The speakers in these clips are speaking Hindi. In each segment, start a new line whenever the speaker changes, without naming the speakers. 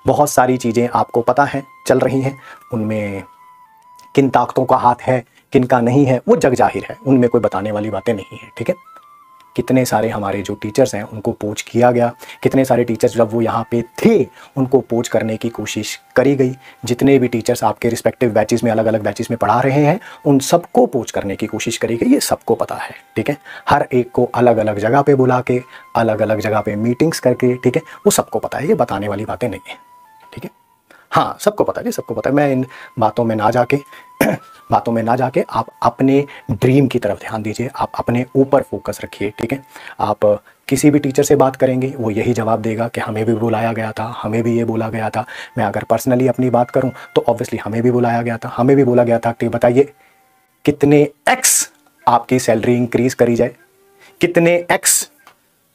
बहुत सारी चीज़ें आपको पता है चल रही हैं, उनमें किन ताकतों का हाथ है किन का नहीं है वो जग जाहिर है, उनमें कोई बताने वाली बातें नहीं है। ठीक है, कितने सारे हमारे जो टीचर्स हैं उनको पोच किया गया, कितने सारे टीचर्स जब वो यहाँ पे थे उनको पोच करने की कोशिश करी गई। जितने भी टीचर्स आपके रिस्पेक्टिव बैचेस में अलग अलग बैचेस में पढ़ा रहे हैं उन सबको पोच करने की कोशिश करी गई, ये सबको पता है। ठीक है, हर एक को अलग अलग जगह पे बुला के अलग अलग जगह पे मीटिंग्स करके, ठीक है, वो सबको पता है, ये बताने वाली बातें नहीं है। ठीक है, हाँ सबको पता है, सबको पता है। मैं इन बातों में ना जाके आप अपने ड्रीम की तरफ ध्यान दीजिए, आप अपने ऊपर फोकस रखिए। ठीक है, आप किसी भी टीचर से बात करेंगे वो यही जवाब देगा कि हमें भी बुलाया गया था, हमें भी ये बोला गया था। मैं अगर पर्सनली अपनी बात करूं तो ऑब्वियसली हमें भी बुलाया गया था, हमें भी बोला गया था कि बताइए कितने एक्स आपकी सैलरी इंक्रीज करी जाए, कितने X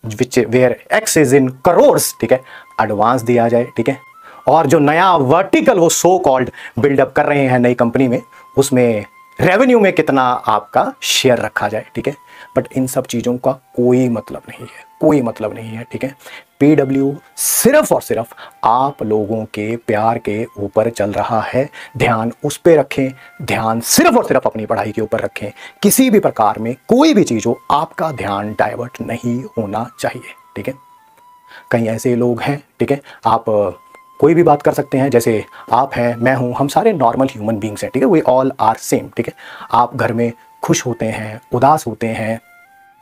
which where X is in crores, ठीक है, एडवांस दिया जाए। ठीक है, और जो नया वर्टिकल वो सो कॉल्ड बिल्डअप कर रहे हैं नई कंपनी में, उसमें रेवेन्यू में कितना आपका शेयर रखा जाए। ठीक है, बट इन सब चीज़ों का कोई मतलब नहीं है, कोई मतलब नहीं है। ठीक है, PW सिर्फ और सिर्फ आप लोगों के प्यार के ऊपर चल रहा है, ध्यान उस पे रखें, ध्यान सिर्फ और सिर्फ अपनी पढ़ाई के ऊपर रखें। किसी भी प्रकार में कोई भी चीज़ हो आपका ध्यान डाइवर्ट नहीं होना चाहिए। ठीक है, कई ऐसे लोग हैं, ठीक है, आप कोई भी बात कर सकते हैं, जैसे आप हैं, मैं हूं, हम सारे नॉर्मल ह्यूमन बींग्स हैं। ठीक है, वी ऑल आर सेम। ठीक है, आप घर में खुश होते हैं, उदास होते हैं,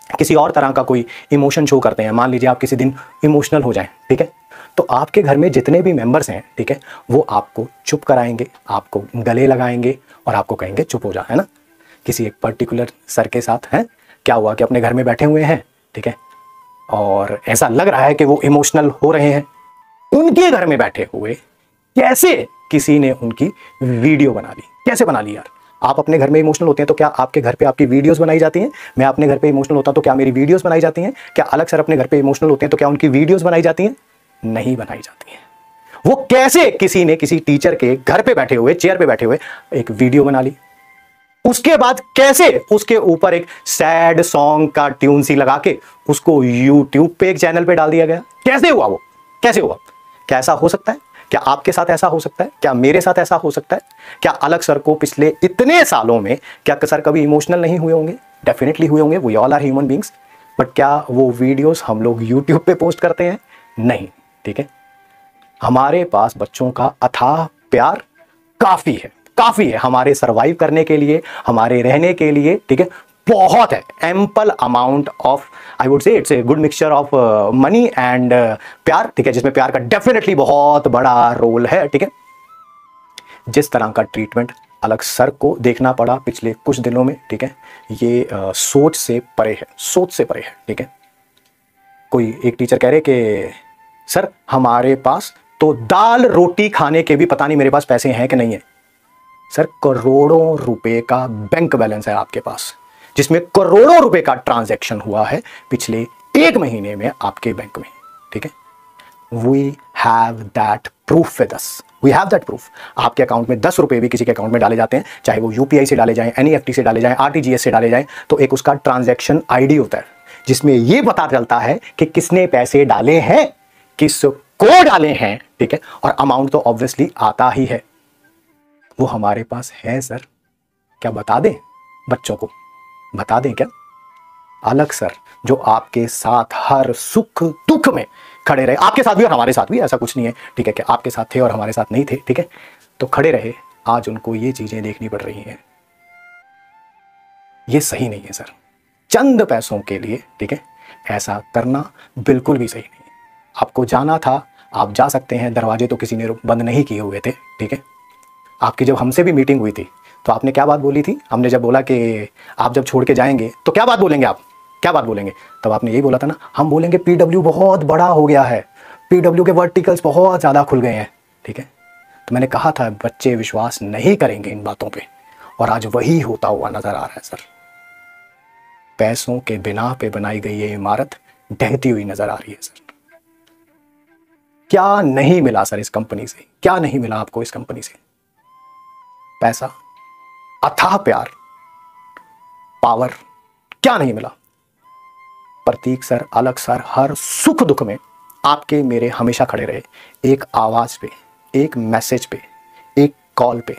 किसी और तरह का कोई इमोशन शो करते हैं, मान लीजिए आप किसी दिन इमोशनल हो जाएं, ठीक है, तो आपके घर में जितने भी मेंबर्स हैं, ठीक है, वो आपको चुप कराएंगे, आपको गले लगाएंगे और आपको कहेंगे चुप हो जा, है ना। किसी एक पर्टिकुलर सर के साथ है क्या हुआ कि अपने घर में बैठे हुए हैं, ठीक है, और ऐसा लग रहा है कि वो इमोशनल हो रहे हैं, उनके घर में बैठे हुए कैसे किसी ने उनकी वीडियो बना ली। कैसे बना ली यार? आप अपने घर में इमोशनल होते हैं तो क्या आपके घर पे आपकी वीडियोस बनाई जाती हैं? मैं अपने घर पे इमोशनल होता तो क्या मेरी वीडियोस बनाई जाती हैं? क्या अलग सर अपने घर पे इमोशनल होते हैं तो क्या उनकी वीडियोस बनाई जाती हैं? नहीं बनाई जाती हैं। वो कैसे किसी ने किसी टीचर के घर पे बैठे हुए, चेयर पे बैठे हुए एक वीडियो बना ली, उसके बाद कैसे उसके ऊपर एक सैड सॉन्ग का ट्यून सी लगा के उसको यूट्यूब पे एक चैनल पे डाल दिया गया। कैसे हुआ वो? कैसे हुआ? क्या ऐसा हो सकता है? क्या आपके साथ ऐसा हो सकता है? क्या मेरे साथ ऐसा हो सकता है? क्या अलग सर को पिछले इतने सालों में क्या सर कभी इमोशनल नहीं हुए होंगे? डेफिनेटली हुए होंगे, we all are human beings. But क्या वो वीडियोस हम लोग यूट्यूब पे पोस्ट करते हैं? नहीं। ठीक है, हमारे पास बच्चों का अथाह प्यार काफी है, काफी है हमारे सरवाइव करने के लिए, हमारे रहने के लिए। ठीक है, बहुत है, ample amount of, I would say it's a good mixture of money and प्यार। ठीक है, जिसमें प्यार का डेफिनेटली बहुत बड़ा रोल है। ठीक है, जिस तरह का ट्रीटमेंट अलग सर को देखना पड़ा पिछले कुछ दिनों में, ठीक है, ये सोच से परे है, सोच से परे है। ठीक है, कोई एक टीचर कह रहे कि सर हमारे पास तो दाल रोटी खाने के भी पता नहीं मेरे पास पैसे हैं कि नहीं है। सर करोड़ों रुपए का बैंक बैलेंस है आपके पास, जिसमें करोड़ों रुपए का ट्रांजैक्शन हुआ है पिछले 1 महीने में आपके बैंक में। ठीक है, we have that proof with us, we have that proof. आपके अकाउंट में 10 रुपए भी किसी के अकाउंट में डाले जाते हैं, चाहे वो UPI से डाले जाएं, NEFT से डाले जाएं, RTGS से डाले जाएं, तो एक उसका ट्रांजैक्शन ID होता है जिसमें ये पता चलता है कि किसने पैसे डाले हैं, किसको डाले हैं। ठीक है, और अमाउंट तो ऑब्वियसली आता ही है, वो हमारे पास है सर। क्या बता दें बच्चों को? बता दें क्या? अलग सर जो आपके साथ हर सुख दुख में खड़े रहे, आपके साथ भी और हमारे साथ भी, ऐसा कुछ नहीं है, ठीक है, कि आपके साथ थे और हमारे साथ नहीं थे, ठीक है, तो खड़े रहे, आज उनको ये चीजें देखनी पड़ रही हैं। ये सही नहीं है सर, चंद पैसों के लिए, ठीक है, ऐसा करना बिल्कुल भी सही नहीं है। आपको जाना था, आप जा सकते हैं, दरवाजे तो किसी ने बंद नहीं किए हुए थे। ठीक है, आपकी जब हमसे भी मीटिंग हुई थी तो आपने क्या बात बोली थी? हमने जब बोला कि आप जब छोड़ के जाएंगे तो क्या बात बोलेंगे, आप क्या बात बोलेंगे, तब आपने यही बोला था ना, हम बोलेंगे PW बहुत बड़ा हो गया है, PW के वर्टिकल्स बहुत ज़्यादा खुल गए हैं। ठीक है, तो मैंने कहा था बच्चे विश्वास नहीं करेंगे इन बातों पे, और आज वही होता हुआ नजर आ रहा है सर। पैसों के बिना पे बनाई गई ये इमारत ढहती हुई नजर आ रही है सर। क्या नहीं मिला सर इस कंपनी से? क्या नहीं मिला आपको इस कंपनी से? पैसा, अथाह प्यार, पावर, क्या नहीं मिला? प्रतीक सर, अलग सर हर सुख दुख में आपके मेरे हमेशा खड़े रहे, एक आवाज पे, एक मैसेज पे, एक कॉल पे।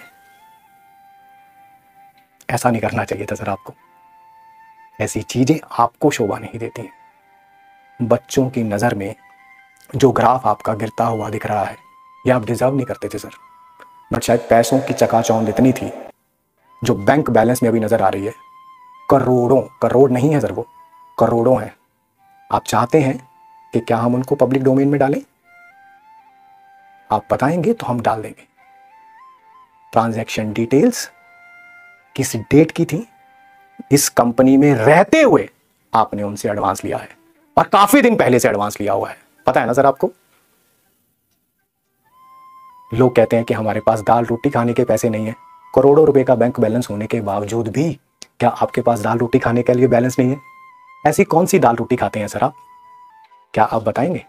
ऐसा नहीं करना चाहिए था सर आपको। ऐसी चीजें आपको शोभा नहीं देती हैं। बच्चों की नजर में जो ग्राफ आपका गिरता हुआ दिख रहा है, ये आप डिजर्व नहीं करते थे सर। बट शायद पैसों की चकाचौंध इतनी थी, जो बैंक बैलेंस में अभी नजर आ रही है, करोड़ों, करोड़ नहीं है सर, वो करोड़ों है। आप चाहते हैं कि क्या हम उनको पब्लिक डोमेन में डालें? आप बताएंगे तो हम डाल देंगे। ट्रांजैक्शन डिटेल्स किस डेट की थी, इस कंपनी में रहते हुए आपने उनसे एडवांस लिया है, और काफी दिन पहले से एडवांस लिया हुआ है, पता है ना सर आपको। लोग कहते हैं कि हमारे पास दाल रोटी खाने के पैसे नहीं है। करोड़ों रुपए का बैंक बैलेंस होने के बावजूद भी क्या आपके पास दाल रोटी खाने के लिए बैलेंस नहीं है? ऐसी कौन सी दाल रोटी खाते हैं सर आप? क्या आप बताएंगे?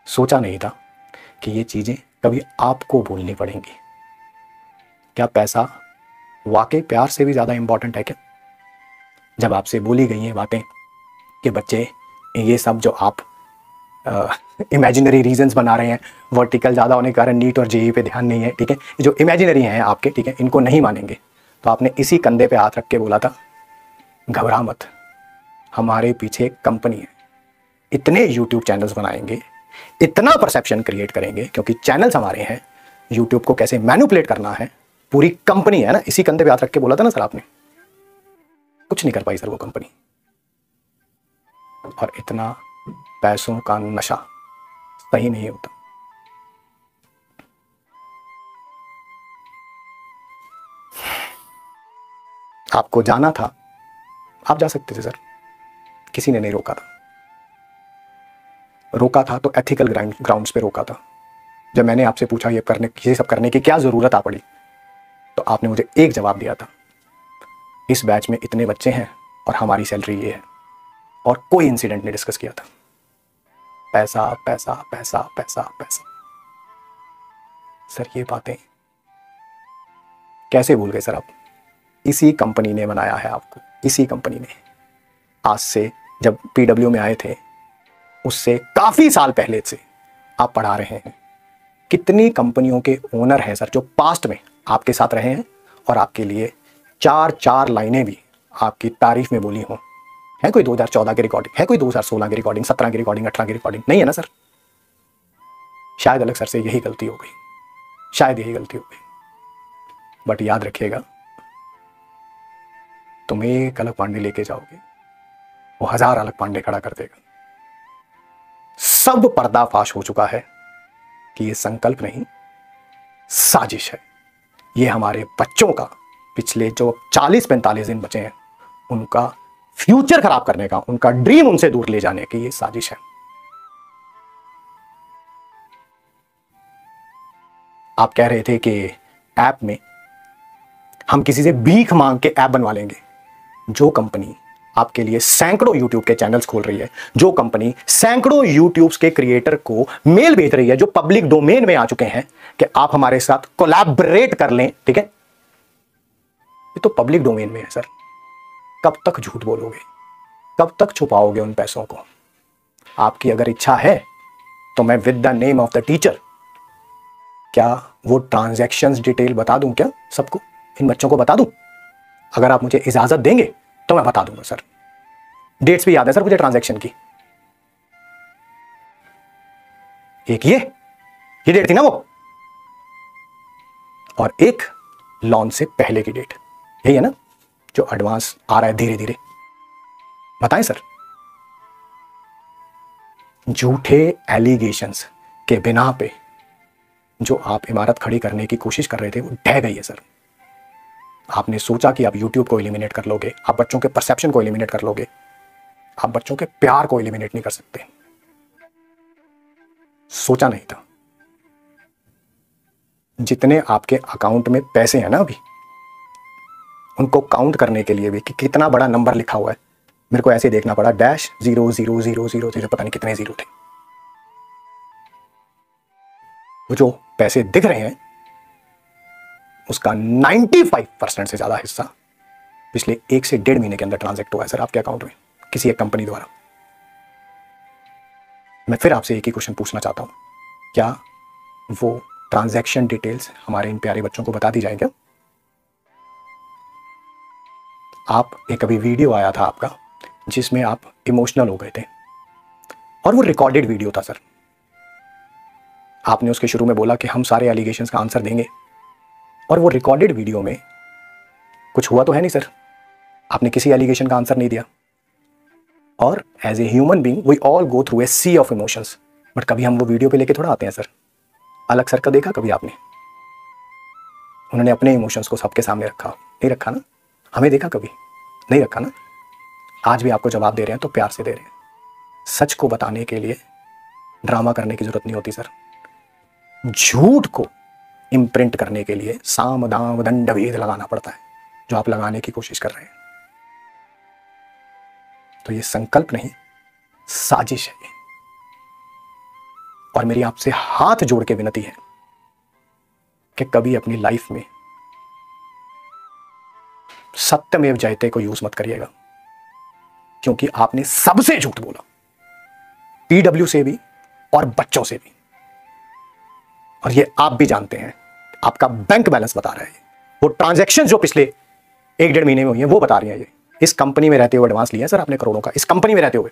सोचा नहीं था कि ये चीजें कभी आपको बोलनी पड़ेंगी। क्या पैसा वाकई प्यार से भी ज्यादा इंपॉर्टेंट है क्या? जब आपसे बोली गई हैं बातें कि बच्चे ये सब जो आप इमेजिनरी रीजंस बना रहे हैं, वर्टिकल ज़्यादा होने के कारण नीट और जेई पे ध्यान नहीं है, ठीक है, जो इमेजिनरी हैं आपके, ठीक है, इनको नहीं मानेंगे, तो आपने इसी कंधे पे हाथ रख के बोला था, घबरा मत, हमारे पीछे एक कंपनी है, इतने यूट्यूब चैनल्स बनाएंगे, इतना परसेप्शन क्रिएट करेंगे, क्योंकि चैनल्स हमारे हैं, यूट्यूब को कैसे मैनिपुलेट करना है पूरी कंपनी है ना। इसी कंधे पे हाथ रख के बोला था ना सर आपने। कुछ नहीं कर पाई सर वो कंपनी। और इतना पैसों का नशा सही नहीं होता। आपको जाना था, आप जा सकते थे सर, किसी ने नहीं रोका था। रोका था तो एथिकल ग्राउंड्स पे रोका था। जब मैंने आपसे पूछा ये सब करने की क्या जरूरत आ पड़ी, तो आपने मुझे एक जवाब दिया था, इस बैच में इतने बच्चे हैं और हमारी सैलरी ये है, और कोई इंसिडेंट नहीं डिस्कस किया था। पैसा पैसा पैसा पैसा पैसा। सर ये बातें कैसे भूल गए सर आप? इसी कंपनी ने बनाया है आपको, इसी कंपनी ने। आज से जब पीडब्ल्यू में आए थे, उससे काफी साल पहले से आप पढ़ा रहे हैं। कितनी कंपनियों के ओनर हैं सर जो पास्ट में आपके साथ रहे हैं और आपके लिए चार चार लाइनें भी आपकी तारीफ में बोली हों। है कोई 2014 की रिकॉर्डिंग, है कोई 2016 की रिकॉर्डिंग, 17 की रिकॉर्डिंग, 18 की रिकॉर्डिंग? नहीं है ना सर। शायद अलग सर से यही गलती हो गई, शायद यही गलती हो गई। बट याद रखिएगा, तुम एक अलग पांडे लेके जाओगे, वो 1000 अलग पांडे खड़ा कर देगा। सब पर्दाफाश हो चुका है कि ये संकल्प नहीं, साजिश है। ये हमारे बच्चों का पिछले जो 40-45 दिन बचे हैं, उनका फ्यूचर खराब करने का, उनका ड्रीम उनसे दूर ले जाने की ये साजिश है। आप कह रहे थे कि ऐप में हम किसी से भीख मांग के ऐप बनवा लेंगे। जो कंपनी आपके लिए सैकड़ों यूट्यूब के चैनल्स खोल रही है, जो कंपनी सैकड़ों यूट्यूब के क्रिएटर को मेल भेज रही है, जो पब्लिक डोमेन में आ चुके हैं कि आप हमारे साथ कोलैबोरेट कर लें, ठीक है, ये तो पब्लिक डोमेन में है सर। कब तक झूठ बोलोगे? कब तक छुपाओगे उन पैसों को? आपकी अगर इच्छा है तो मैं with the name of the teacher, क्या वो ट्रांजैक्शंस डिटेल बता दूं? क्या सबको, इन बच्चों को बता दूं? अगर आप मुझे इजाजत देंगे तो मैं बता दूंगा सर। डेट्स भी याद है सर मुझे ट्रांजैक्शन की। एक ये डेट थी ना वो, और एक लॉन्च से पहले की डेट, यही है ना जो एडवांस आ रहा है धीरे धीरे। बताएं सर। झूठे एलिगेशंस के बिना पे जो आप इमारत खड़ी करने की कोशिश कर रहे थे, वो ढह गई है सर। आपने सोचा कि आप YouTube को एलिमिनेट कर लोगे, आप बच्चों के परसेप्शन को एलिमिनेट कर लोगे, आप बच्चों के प्यार को एलिमिनेट नहीं कर सकते। सोचा नहीं था। जितने आपके अकाउंट में पैसे हैं ना अभी, उनको काउंट करने के लिए भी कि कितना बड़ा नंबर लिखा हुआ है, मेरे को ऐसे देखना पड़ा, -00000, पता नहीं कितने जीरो थे। वो जो पैसे दिख रहे हैं उसका 95% से ज्यादा हिस्सा पिछले 1 से 1.5 महीने के अंदर ट्रांजैक्ट हुआ है सर आपके अकाउंट में किसी एक कंपनी द्वारा। मैं फिर आपसे एक ही क्वेश्चन पूछना चाहता हूं, क्या वो ट्रांजैक्शन डिटेल्स हमारे इन प्यारे बच्चों को बता दी जाए क्या? आप एक अभी वीडियो आया था आपका जिसमें आप इमोशनल हो गए थे, और वो रिकॉर्डेड वीडियो था सर। आपने उसके शुरू में बोला कि हम सारे एलिगेशंस का आंसर देंगे, और वो रिकॉर्डेड वीडियो में कुछ हुआ तो है नहीं सर, आपने किसी एलिगेशन का आंसर नहीं दिया। और as a human being we all go through a sea of emotions, but कभी हम वो वीडियो पे लेके थोड़ा आते हैं सर। अलग सर का देखा कभी आपने? उन्होंने अपने इमोशंस को सबके सामने रखा, नहीं रखा ना? हमें देखा कभी? नहीं रखा ना? आज भी आपको जवाब दे रहे हैं तो प्यार से दे रहे हैं। सच को बताने के लिए ड्रामा करने की जरूरत नहीं होती सर। झूठ को इम्प्रिंट करने के लिए साम दाम दंड भेद लगाना पड़ता है, जो आप लगाने की कोशिश कर रहे हैं। तो ये संकल्प नहीं, साजिश है ये। और मेरी आपसे हाथ जोड़ के विनती है कि कभी अपनी लाइफ में सत्यमेव जयते को यूज मत करिएगा, क्योंकि आपने सबसे झूठ बोला, पीडब्ल्यू से भी और बच्चों से भी। और ये आप भी जानते हैं, आपका बैंक बैलेंस बता रहा है, वो ट्रांजैक्शन जो पिछले 1-1.5 महीने में हुई है वो बता रही है। ये इस कंपनी में रहते हुए एडवांस लिया है सर आपने करोड़ों का, इस कंपनी में रहते हुए।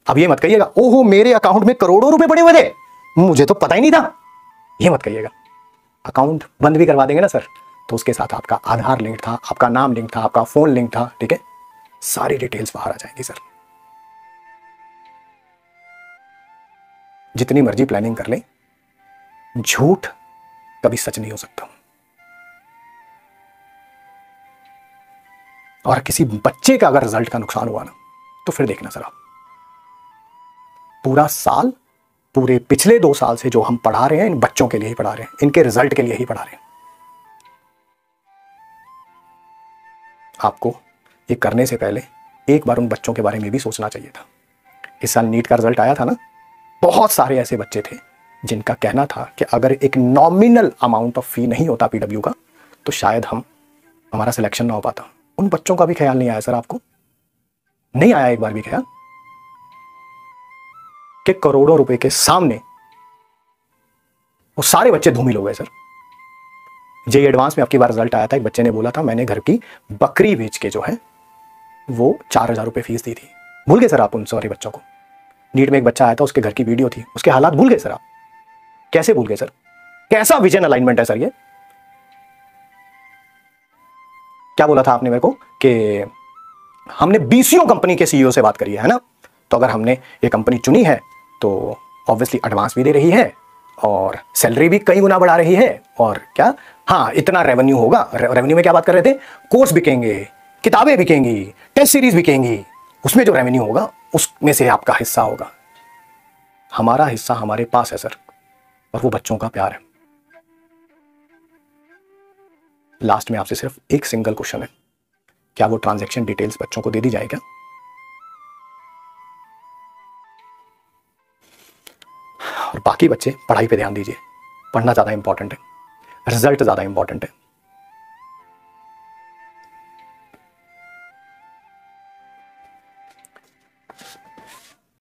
अब ये मत कहिएगा ओहो मेरे अकाउंट में करोड़ों रुपए पड़े हुए थे, मुझे तो पता ही नहीं था, ये मत कहिएगा। अकाउंट बंद भी करवा देंगे ना सर, तो उसके साथ आपका आधार लिंक था, आपका नाम लिंक था, आपका फोन लिंक था, ठीक है? सारी डिटेल्स बाहर आ जाएंगी सर। जितनी मर्जी प्लानिंग कर लें, झूठ कभी सच नहीं हो सकता। और किसी बच्चे का अगर रिजल्ट का नुकसान हुआ ना, तो फिर देखना सर आप, पूरा साल, पूरे पिछले 2 साल से जो हम पढ़ा रहे हैं इन बच्चों के लिए ही पढ़ा रहे हैं, इनके रिजल्ट के लिए ही पढ़ा रहे हैं। आपको ये करने से पहले एक बार उन बच्चों के बारे में भी सोचना चाहिए था। इस साल नीट का रिजल्ट आया था ना, बहुत सारे ऐसे बच्चे थे जिनका कहना था कि अगर एक नॉमिनल अमाउंट ऑफ फी नहीं होता पीडब्ल्यू का, तो शायद हमारा सिलेक्शन ना हो पाता। उन बच्चों का भी ख्याल नहीं आया सर आपको? नहीं आया एक बार भी ख्याल कि करोड़ों रुपए के सामने वो सारे बच्चे धूमिल हो गए सर। जेईई एडवांस में आपकी बार रिजल्ट आया था, एक बच्चे ने बोला था मैंने घर की बकरी बेच के जो है वो 4,000 रुपए फीस दी थी। भूल गए सर आप उन सारे बच्चों को? नीट में एक बच्चा आया था, उसके घर की वीडियो थी, उसके हालात भूल गए सर आप? कैसे भूल गए सर? कैसा विजन अलाइनमेंट है सर ये? क्या बोला था आपने मेरे को कि हमने बीसीओ कंपनी के सीईओ से बात करी है ना? तो अगर हमने ये कंपनी चुनी है तो ऑब्वियसली एडवांस भी दे रही है और सैलरी भी कई गुना बढ़ा रही है, और क्या, हाँ इतना रेवेन्यू होगा। रेवेन्यू में क्या बात कर रहे थे? कोर्स बिकेंगे, किताबें बिकेंगी, टेस्ट सीरीज बिकेंगी, उसमें जो रेवेन्यू होगा उसमें से आपका हिस्सा होगा। हमारा हिस्सा हमारे पास है सर, और वो बच्चों का प्यार है। लास्ट में आपसे सिर्फ एक सिंगल क्वेश्चन है, क्या वो ट्रांजैक्शन डिटेल्स बच्चों को दे दी जाए क्या? और बाकी बच्चे पढ़ाई पे ध्यान दीजिए, पढ़ना ज़्यादा इंपॉर्टेंट है, रिजल्ट ज़्यादा इंपॉर्टेंट है।